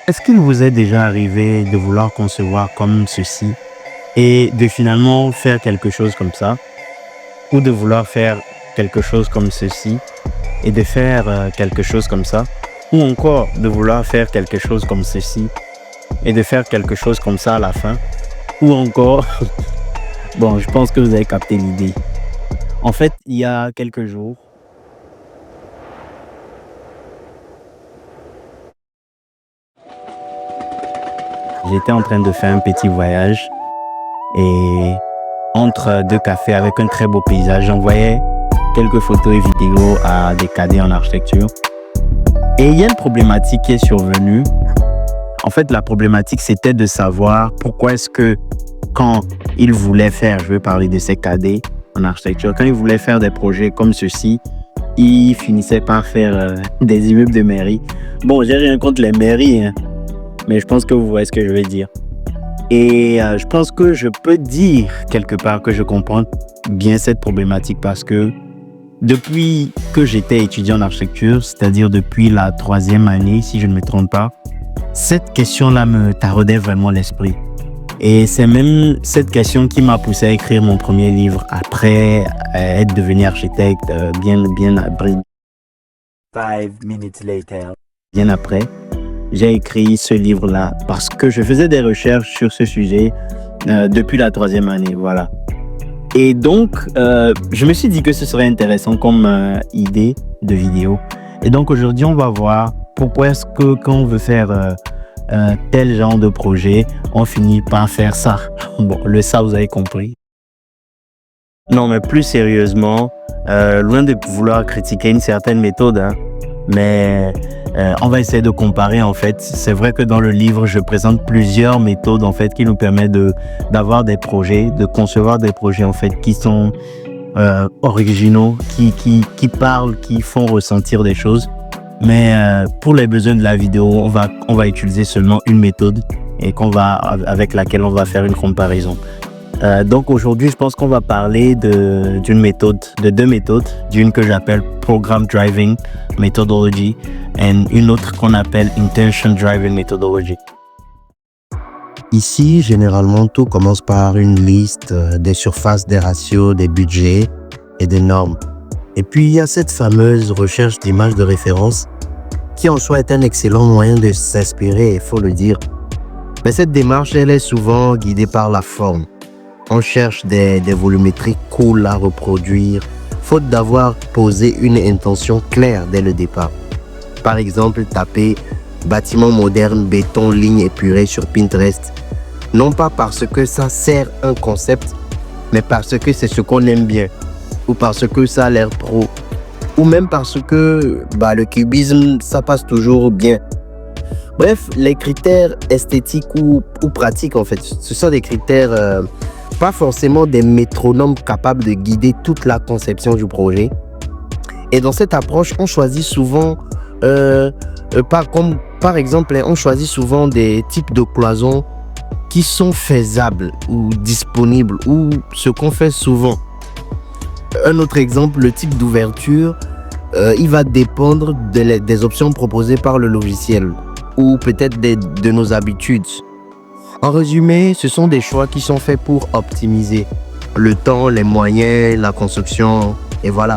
Est-ce qu'il vous est déjà arrivé de vouloir concevoir comme ceci et de finalement faire quelque chose comme ça, ou de vouloir faire quelque chose comme ceci et de faire quelque chose comme ça, ou encore de vouloir faire quelque chose comme ceci et de faire quelque chose comme ça à la fin, ou encore, bon, je pense que vous avez capté l'idée. En fait, il y a quelques jours, j'étais en train de faire un petit voyage et entre deux cafés avec un très beau paysage, j'envoyais quelques photos et vidéos à des cadets en architecture. Et il y a une problématique qui est survenue. En fait, la problématique, c'était de savoir pourquoi est-ce que quand ils voulaient faire, je veux parler de ces cadets en architecture, quand ils voulaient faire des projets comme ceux-ci, ils finissaient par faire des immeubles de mairie. Bon, j'ai rien contre les mairies, hein, mais je pense que vous voyez ce que je veux dire. Et je pense que je peux dire quelque part que je comprends bien cette problématique parce que depuis que j'étais étudiant en architecture, c'est-à-dire depuis la 3e année, si je ne me trompe pas, cette question-là me taraudait vraiment l'esprit. Et c'est même cette question qui m'a poussé à écrire mon premier livre après être devenu architecte bien après. 5 minutes later. Bien après, j'ai écrit ce livre-là parce que je faisais des recherches sur ce sujet depuis la 3e année, voilà. Et donc, je me suis dit que ce serait intéressant comme idée de vidéo. Et donc aujourd'hui, on va voir pourquoi est-ce que quand on veut faire tel genre de projet, on finit par faire ça. Bon, le ça, vous avez compris. Non, mais plus sérieusement, loin de vouloir critiquer une certaine méthode, hein, mais on va essayer de comparer en fait. C'est vrai que dans le livre, je présente plusieurs méthodes en fait qui nous permettent d'avoir des projets, de concevoir des projets en fait qui sont originaux, qui parlent, qui font ressentir des choses. Mais pour les besoins de la vidéo, on va utiliser seulement une méthode et avec laquelle on va faire une comparaison. Donc aujourd'hui, je pense qu'on va parler de deux méthodes. D'une que j'appelle Program Driving Methodology et une autre qu'on appelle Intention Driving Methodology. Ici, généralement, tout commence par une liste des surfaces, des ratios, des budgets et des normes. Et puis, il y a cette fameuse recherche d'images de référence qui en soi est un excellent moyen de s'inspirer, il faut le dire. Mais cette démarche, elle est souvent guidée par la forme. On cherche des volumétries cool à reproduire, faute d'avoir posé une intention claire dès le départ. Par exemple, taper bâtiment moderne, béton, ligne épurée sur Pinterest. Non pas parce que ça sert un concept, mais parce que c'est ce qu'on aime bien. Ou parce que ça a l'air pro. Ou même parce que le cubisme, ça passe toujours bien. Bref, les critères esthétiques ou pratiques, en fait, ce sont des critères, pas forcément des métronomes capables de guider toute la conception du projet. Et dans cette approche, on choisit souvent, par exemple, on choisit souvent des types de cloisons qui sont faisables ou disponibles, ou ce qu'on fait souvent. Un autre exemple, le type d'ouverture, il va dépendre des options proposées par le logiciel ou peut-être de nos habitudes. En résumé, ce sont des choix qui sont faits pour optimiser le temps, les moyens, la construction, et voilà.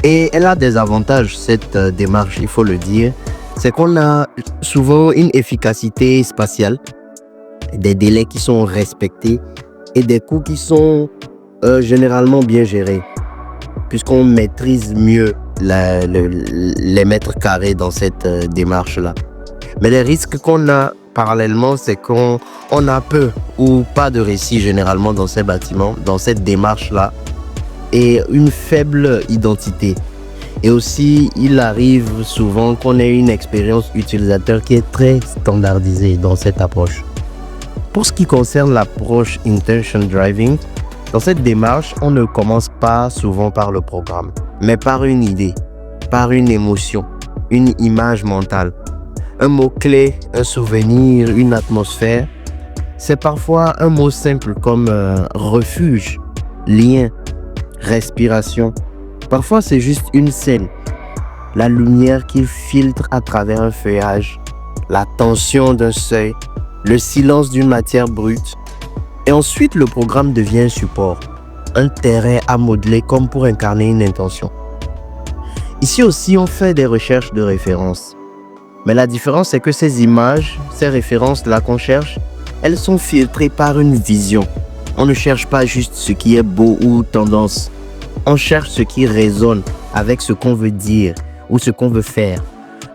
Et elle a des avantages, cette démarche, il faut le dire. C'est qu'on a souvent une efficacité spatiale, des délais qui sont respectés et des coûts qui sont généralement bien gérés, puisqu'on maîtrise mieux les mètres carrés dans cette démarche-là. Mais les risques qu'on a parallèlement, c'est qu'on a peu ou pas de récit généralement dans ces bâtiments, dans cette démarche-là, et une faible identité. Et aussi, il arrive souvent qu'on ait une expérience utilisateur qui est très standardisée dans cette approche. Pour ce qui concerne l'approche Intention Driving, dans cette démarche, on ne commence pas souvent par le programme, mais par une idée, par une émotion, une image mentale. Un mot-clé, un souvenir, une atmosphère. C'est parfois un mot simple comme refuge, lien, respiration. Parfois, c'est juste une scène. La lumière qui filtre à travers un feuillage. la tension d'un seuil, le silence d'une matière brute. Et ensuite, le programme devient un support, un terrain à modeler comme pour incarner une intention. Ici aussi, on fait des recherches de référence. Mais la différence, c'est que ces images, ces références-là qu'on cherche, elles sont filtrées par une vision. On ne cherche pas juste ce qui est beau ou tendance. On cherche ce qui résonne avec ce qu'on veut dire ou ce qu'on veut faire.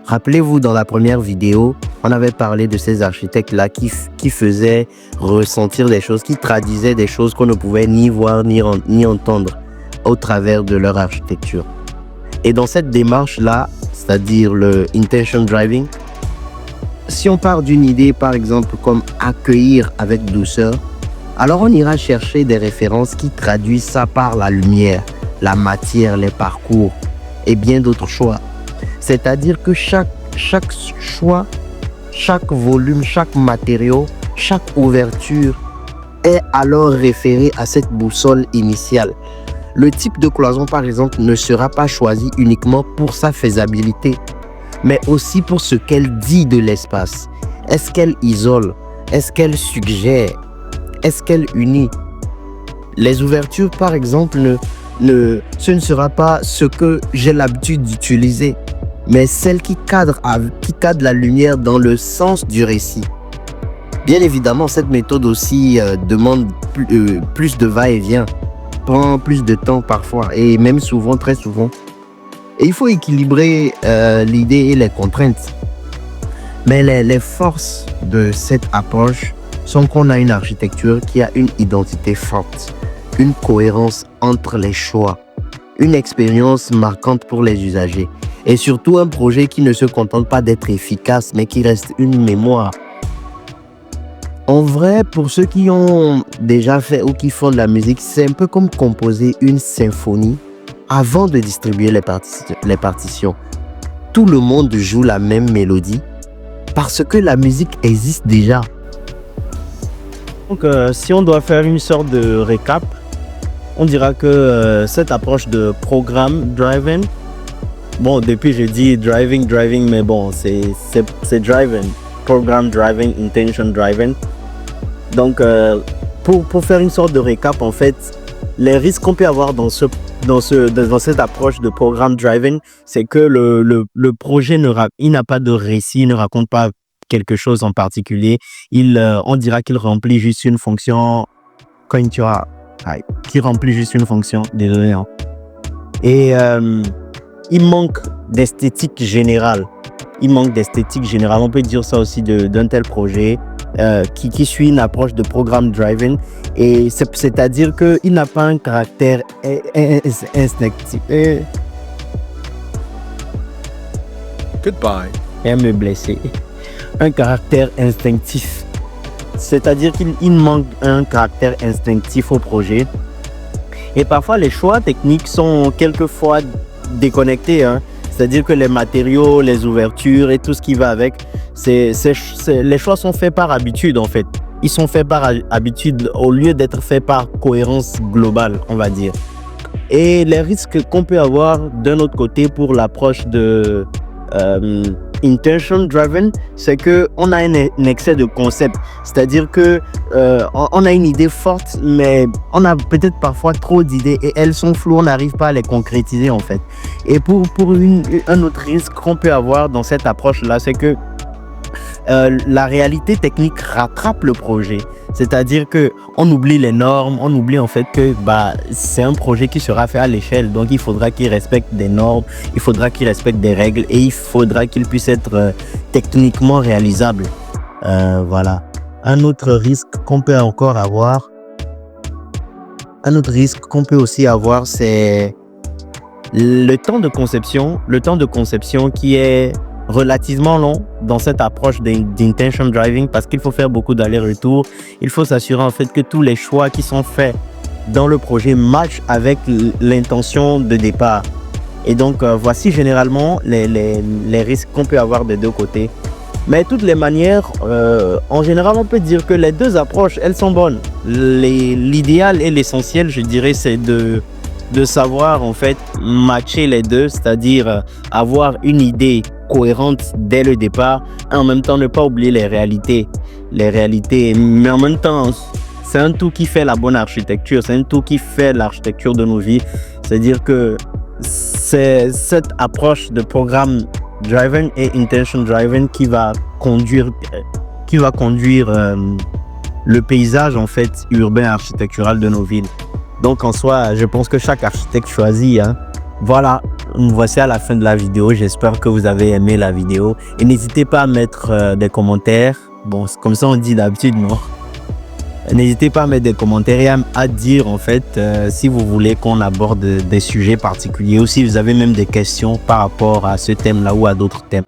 Rappelez-vous, dans la première vidéo, on avait parlé de ces architectes-là qui faisaient ressentir des choses, qui traduisaient des choses qu'on ne pouvait ni voir ni entendre au travers de leur architecture. Et dans cette démarche-là, c'est-à-dire le intention driving, si on part d'une idée, par exemple, comme accueillir avec douceur, alors on ira chercher des références qui traduisent ça par la lumière, la matière, les parcours et bien d'autres choix. C'est-à-dire que chaque choix, chaque volume, chaque matériau, chaque ouverture est alors référé à cette boussole initiale. Le type de cloison, par exemple, ne sera pas choisi uniquement pour sa faisabilité, mais aussi pour ce qu'elle dit de l'espace. Est-ce qu'elle isole? Est-ce qu'elle suggère? Est-ce qu'elle unit? Les ouvertures, par exemple, ce ne sera pas ce que j'ai l'habitude d'utiliser, mais celle qui cadre la lumière dans le sens du récit. Bien évidemment, cette méthode aussi demande plus de va-et-vient, prend plus de temps parfois, et même souvent, très souvent. Et il faut équilibrer l'idée et les contraintes. Mais les forces de cette approche sont qu'on a une architecture qui a une identité forte, une cohérence entre les choix, une expérience marquante pour les usagers et surtout un projet qui ne se contente pas d'être efficace mais qui reste une mémoire. En vrai, pour ceux qui ont déjà fait ou qui font de la musique, c'est un peu comme composer une symphonie avant de distribuer les partitions. Tout le monde joue la même mélodie parce que la musique existe déjà. Donc, si on doit faire une sorte de récap, on dira que cette approche de programme driven, bon, depuis j'ai dit driving, mais bon, c'est driven, program driving, intention driven. Donc, pour faire une sorte de récap, en fait, les risques qu'on peut avoir dans cette approche de programme driven, c'est que le projet il n'a pas de récit, il ne raconte pas quelque chose en particulier. On dira qu'il remplit juste une fonction qui remplit juste une fonction, désolé. Hein. Et il manque d'esthétique générale. On peut dire ça aussi d'un tel projet qui suit une approche de programme driven. Et c'est-à-dire qu'il n'a pas un caractère instinctif. Goodbye. Elle me blessait. Un caractère instinctif. C'est-à-dire qu'il manque un caractère instinctif au projet. Et parfois, les choix techniques sont quelquefois déconnectés. Hein. C'est-à-dire que les matériaux, les ouvertures et tout ce qui va avec, les choix sont faits par habitude en fait. Ils sont faits par habitude au lieu d'être faits par cohérence globale, on va dire. Et les risques qu'on peut avoir d'un autre côté pour l'approche de intention driven, c'est que on a un excès de concept, c'est-à-dire que on a une idée forte, mais on a peut-être parfois trop d'idées et elles sont floues, on n'arrive pas à les concrétiser en fait. Et pour un autre risque qu'on peut avoir dans cette approche-là, c'est que la réalité technique rattrape le projet. C'est-à-dire que on oublie les normes, on oublie en fait que c'est un projet qui sera fait à l'échelle. Donc il faudra qu'il respecte des normes, il faudra qu'il respecte des règles et il faudra qu'il puisse être techniquement réalisable. Voilà. Un autre risque qu'on peut encore avoir, aussi avoir, c'est le temps de conception qui est relativement long dans cette approche d'intention driving parce qu'il faut faire beaucoup d'allers-retours. Il faut s'assurer en fait que tous les choix qui sont faits dans le projet matchent avec l'intention de départ. Et donc, voici généralement les risques qu'on peut avoir des deux côtés. Mais de toutes les manières, en général, on peut dire que les deux approches, elles sont bonnes. L'idéal et l'essentiel, je dirais, c'est de savoir en fait matcher les deux, c'est-à-dire avoir une idée cohérente dès le départ et en même temps ne pas oublier les réalités. Mais en même temps, c'est un tout qui fait la bonne architecture, c'est un tout qui fait l'architecture de nos vies. C'est-à-dire que c'est cette approche de programme driven et intention driven qui va conduire le paysage en fait urbain architectural de nos villes. Donc en soi, je pense que chaque architecte choisit. Voilà, voici à la fin de la vidéo. J'espère que vous avez aimé la vidéo. Et n'hésitez pas à mettre des commentaires. Bon, c'est comme ça on dit d'habitude, non? N'hésitez pas à mettre des commentaires et à dire en fait si vous voulez qu'on aborde des sujets particuliers ou si vous avez même des questions par rapport à ce thème-là ou à d'autres thèmes.